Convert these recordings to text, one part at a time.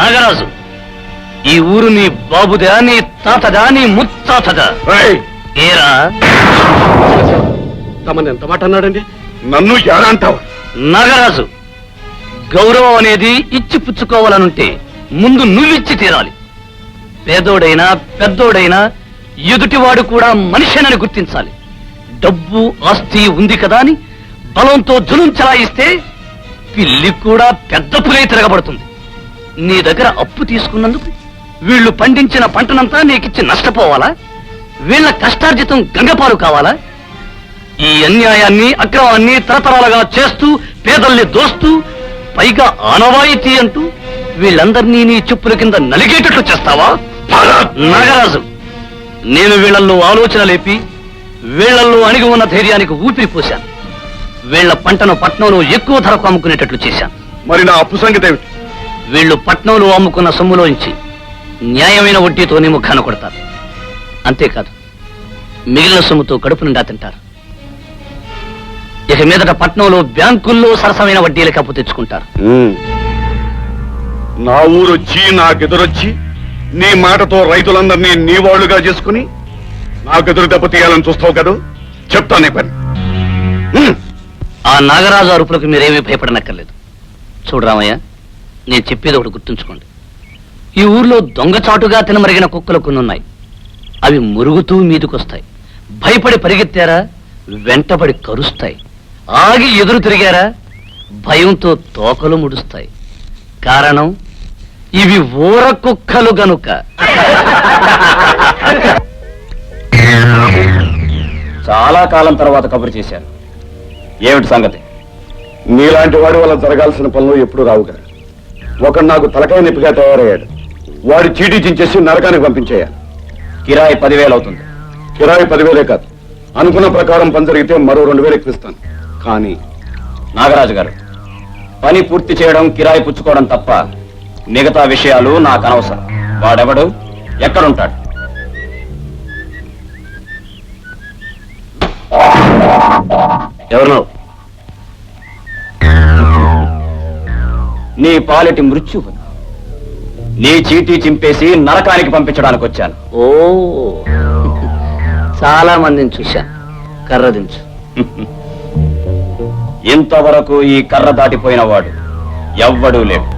నాగరాజు, ఈ ఊరు నీ బాబుదా, నీ తాతదా, నీ ముత్తాతదా? ఏరా తమను ఎంత మాట అన్నాడండి? నన్ను ఎలా అంటావు? నాగరాజు, గౌరవం అనేది ఇచ్చి పుచ్చుకోవాలనుంటే ముందు నువ్విచ్చి తీరాలి. పేదోడైనా పెద్దోడైనా ఎదుటివాడు కూడా మనిషినని గుర్తించాలి. డబ్బు ఆస్తి ఉంది కదా అని బలంతో జులుం చలాయిస్తే పిల్లి కూడా పెద్ద పులై తిరగబడుతుంది. నీ దగ్గర అప్పు తీసుకున్నందుకు వీళ్లు పండించిన పంటనంతా నీకిచ్చి నష్టపోవాలా? వీళ్ల కష్టార్జితం గంగపాలు కావాలా? ఈ అన్యాయాన్ని అక్రమాన్ని తరతరాలుగా చేస్తూ పేదల్ని దోస్తూ పైగా ఆనవాయితీ అంటూ వీళ్ళందరినీ నీ చెప్పుల కింద నలిగేటట్లు చేస్తావా? నాగరాజు, నేను వీళ్లలో ఆలోచన లేపి వీళ్లలో అణిగి ఉన్న ధైర్యానికి ఊపిరి పోశాను. వీళ్ల పంటను పట్నంలో ఎక్కువ ధరకు అమ్ముకునేటట్లు చేశాను. మరి నా అప్పు సంగతి ఏమిటి? వీళ్లు పట్నంలో అమ్ముకున్న సొమ్ములోంచి న్యాయమైన వడ్డీతో నీ ముఖాన కొడతారు. అంతేకాదు, మిగిలిన సొమ్ముతో కడుపు నిండా తింటారు. ఇక మీదట పట్నంలో బ్యాంకుల్లో సరసమైన వడ్డీలకు అప్పు తెచ్చుకుంటారు. నా ఊరొచ్చి నాకెదురొచ్చి నీ మాటతో రైతులందరినీ నీ వాళ్ళుగా చేసుకుని నాకెదురు దెబ్బతీయాలని చూస్తావు కదా? చెప్తానే పని. ఆ నాగరాజు అరుపులకు మీరేమీ భయపడనక్కర్లేదు. చూడరామయ్య, నేను చెప్పేది ఒకటి గుర్తుంచుకోండి. ఈ ఊర్లో దొంగచాటుగా తినమరిగిన కుక్కలు కొన్నున్నాయి. అవి మురుగుతూ మీదుకొస్తాయి. భయపడి పరిగెత్తారా వెంటబడి కరుస్తాయి. ఆగి ఎదురు తిరిగారా భయంతో తోకలు ముడుస్తాయి. కారణం ఇవి ఊర కుక్కలు గనుక. చాలా కాలం తర్వాత కబురు చేశాను. ఏమిటి సంగతి? నీలాంటి వాడి వల్ల జరగాల్సిన పనులు ఎప్పుడు రావుగా. ఒకడు నాకు తలకాయ నొప్పిగా తయారయ్యాడు. వాడి చీటీ చించేసి నరకానికి పంపించేయాలి. కిరాయి 10,000 అవుతుంది. కిరాయి 10,000 కాదు, అనుకున్న ప్రకారం పని జరిగితే మరో 2,000 ఎక్కువిస్తాను. కానీ నాగరాజు గారు, పని పూర్తి చేయడం, కిరాయి పుచ్చుకోవడం తప్ప మిగతా విషయాలు నాకు అనవసరం. వాడెవడు, ఎక్కడుంటాడు? ఎవరు? నీ పాలిటి మృత్యువు. నీ చీటీ చింపేసి నరకానికి పంపించడానికి వచ్చాను. ఓ, చాలా మందిని చూశాను. కర్ర దించు. ఇంతవరకు ఈ కర్ర దాటిపోయిన వాడు ఎవ్వడూ లేడు.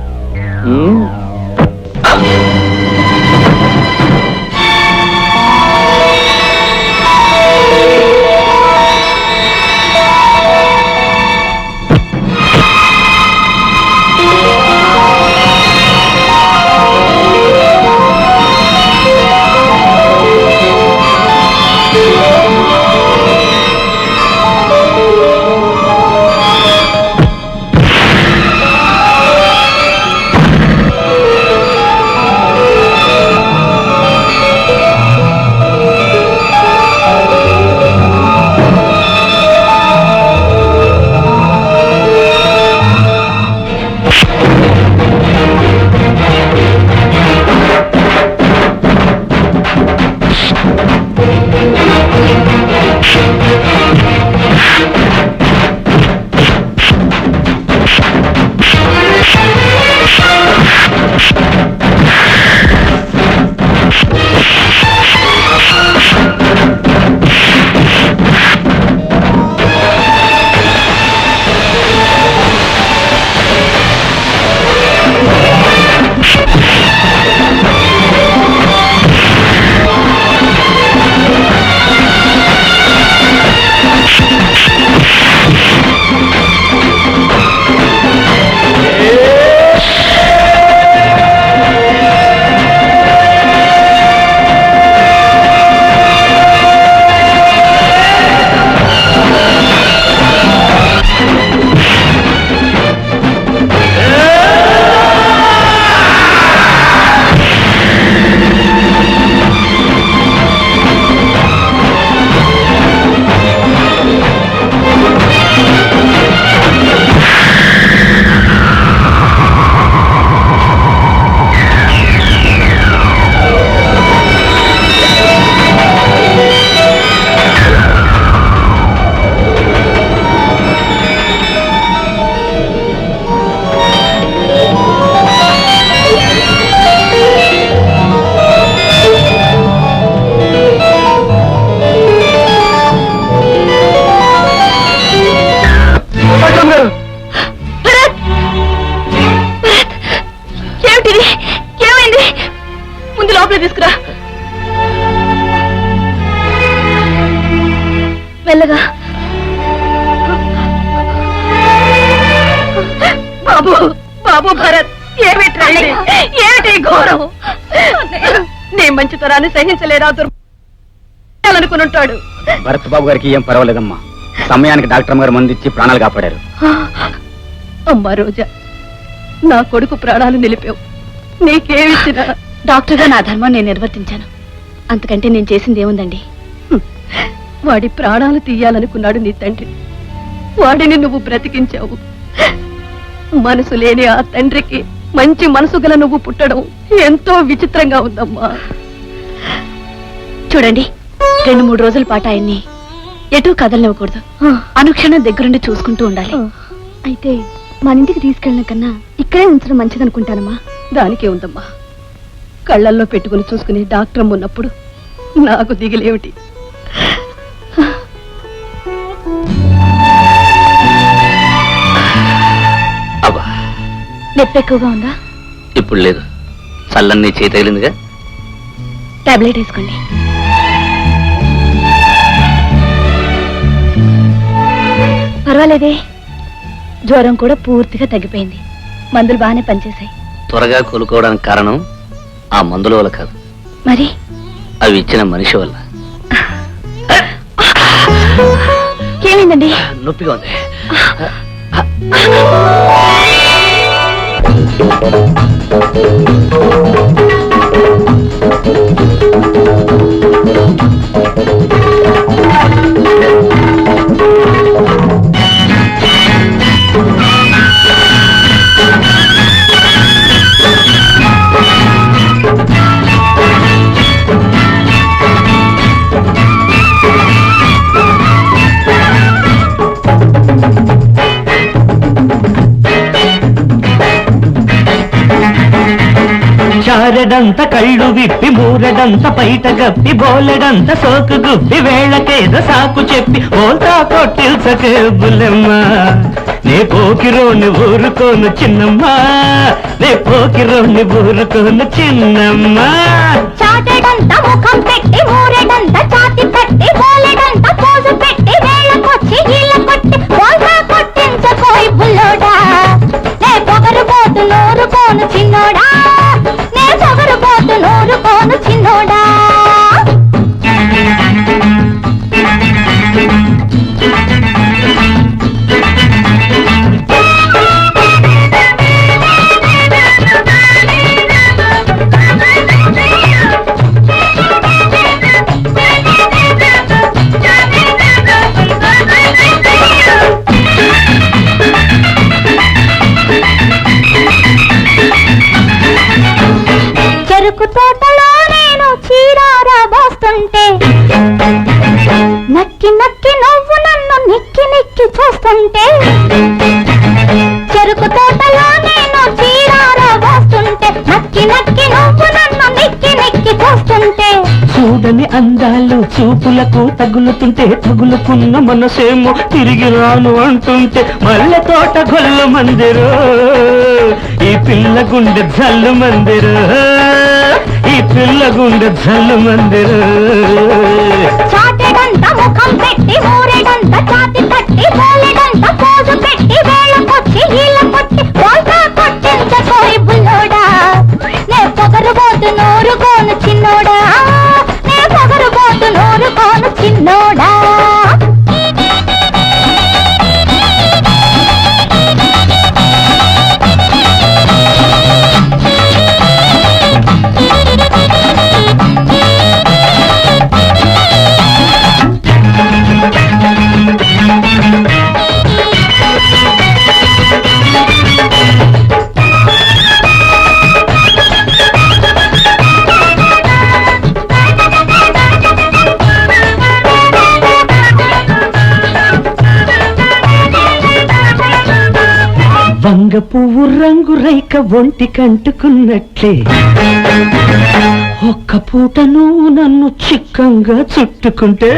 మెల్లగా. బాబు బాబు భరత్, ఏమిటి ఘోరం? నీ మంచితనాన్ని సహించలేదా దుర్మానుకుంటాడు. భరత్ బాబు గారికి ఏం పర్వాలేదమ్మా. సమయానికి డాక్టర్ గారు మందిచ్చి ప్రాణాలు కాపాడారు. అమ్మా రోజా, నా కొడుకు ప్రాణాలు నిలిపావు. నీకేమిచ్చినా డాక్టర్గా నా ధర్మం నేను నిర్వర్తించాను. అంతకంటే నేను చేసింది ఏముందండి? వాడి ప్రాణాలు తీయాలనుకున్నాడు నీ తండ్రి. వాడిని నువ్వు బ్రతికించావు. మనసు లేని ఆ తండ్రికి మంచి మనసు గల నువ్వు పుట్టడం ఎంతో విచిత్రంగా ఉందమ్మా. చూడండి, 2-3 రోజుల పాటు ఆయన్ని ఎటూ కదలనివ్వకూడదు. అనుక్షణం దగ్గరుండి చూసుకుంటూ ఉండాలి. అయితే మన ఇంటికి తీసుకెళ్ళిన కన్నా ఇక్కడే ఉంచడం మంచిదనుకుంటానమ్మా. దానికే ఉందమ్మా. కళ్ళల్లో పెట్టుకుని చూసుకునే డాక్టర్ ఉన్నప్పుడు నాకు దిగులేమిటి? అబ్బా, నొప్పి ఎక్కువగా ఉందా? ఇప్పుడు లేదు, చల్లన్నీ చేయి తగిలిందిగా. టాబ్లెట్ వేసుకోండి. పర్వాలేదే, జ్వరం కూడా పూర్తిగా తగ్గిపోయింది. మందులు బాగానే పనిచేశాయి. త్వరగా కోలుకోవడానికి కారణం ఆ మందుల వల్ల కాదు, మరి అవి ఇచ్చిన మనిషి వల్ల. ఏమైందండి? నొప్పిగా ఉంది. చారెడంత కళ్ళు విప్పి మూరెడంత పైట గప్పి బోలెడంత సోకు గుప్పి వేళకేద సాకు చెప్పి ఓల్తా కొట్టిల్సకే బుల్లెమ్మ. నే పోకిరోని ఊరుకోను చిన్నమ్మ, నే పోకిరోని ఊరుకోను చిన్నమ్మ. చాటెడంత ముఖం పెట్టి మూరెడంత ఛాతి పెట్టి బోలెడంత పోజు పెట్టి వేళకొచ్చి ఈల కొట్టి ఓల్తా కొట్టించకోయ్ బుల్లోడా. నే పొగరు పోతు నూరుకోను చిన్నోడా, నే పొగరు పోతు నూరుకోను చిన్నోడా. చెరుకు తోటలో నేను చీరారా పోస్తుంటే నక్కి నక్కి నువ్వు నన్ను నిక్కి నిక్కి చూస్తుంటే. చెరుకు తోటలో నేను చీరారా పోస్తుంటే నక్కి నక్కి నువ్వు నన్ను నిక్కి నిక్కి చూస్తుంటే. చూడని అందాలు చూపులకు తగులుతుంటే తగులుకున్న మనసేమో తిరిగి రాను అంటుంటే మల్లె తోట గొల్లు మందిరు, ఈ పిల్ల గుండె జల్లు మందిరు, ఈ పిల్ల గుండె జల్లు మందిరు. చాటెడంత ముఖం పెట్టి మూరెడంత ఛాతి తట్టి బోలెడంత పోజు పెట్టి వేళకొచ్చి ఈల కొట్టి ఓల్తా కొట్టించకోయ్ బుల్లోడా. నే పొగరు పోతు నూరుకోను చిన్నోడా, నే పొగరు పోతు నూరుకోను చిన్నోడా. వంగ పువ్వు రంగు రైక ఒంటి కంటుకున్నట్లే ఒక్క పూట నువ్వు నన్ను చిక్కంగా చుట్టుకుంటే.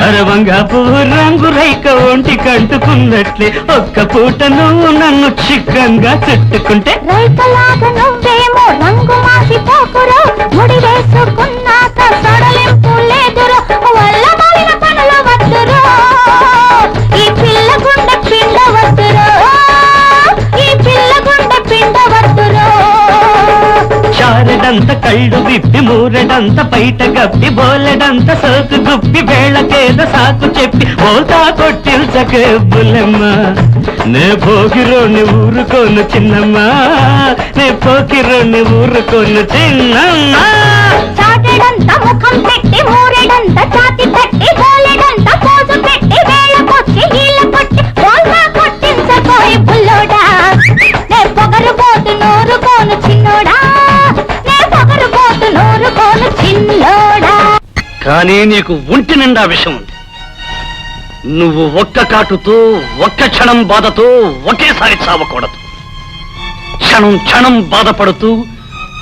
అరే వంగ పువ్వు రంగు రైక ఒంటి కంటుకున్నట్లే ఒక్క పూట నువ్వు నన్ను చిక్కంగా చుట్టుకుంటే. రైతలాగా నువ్వేమో రంగు మాసిపోకురో, ముడి వేసుకున్నాక సడలింపు లేదురో, వల్ల మారిన పనులు బోలెడంత బయట గప్పి బోలెడంత సోకు గుప్పి వేళకేదో సాకు చెప్పి బోతా కొట్టిల్చకే బుల్లెమ్మ నే పోకిరోని ఊరుకోను చిన్నమ్మ నే పోకిరోని ఊరుకోను చిన్నమ్మ చాటెడంత ముఖం పెట్టి మూరెడంత ఛాతి పెట్టి బోలెడంత పోజు పెట్టి వేళకొచ్చి ఈల కొట్టి బోల్తా కొట్టించకోయి బుల్లోడా నే పొగరు పోటు నూరుకోను చిన్నోడా నే పొగరు పోటు నూరుకోను చిన్నోడా కానీ నీకు ఒంటి నిండా విషం ఉంది. నువ్వు ఒక్క కాటుతో ఒక్క క్షణం బాధతో ఒకేసారి చావకూడదు. క్షణం క్షణం బాధపడుతూ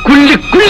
కుళ్ళి కుళ్ళి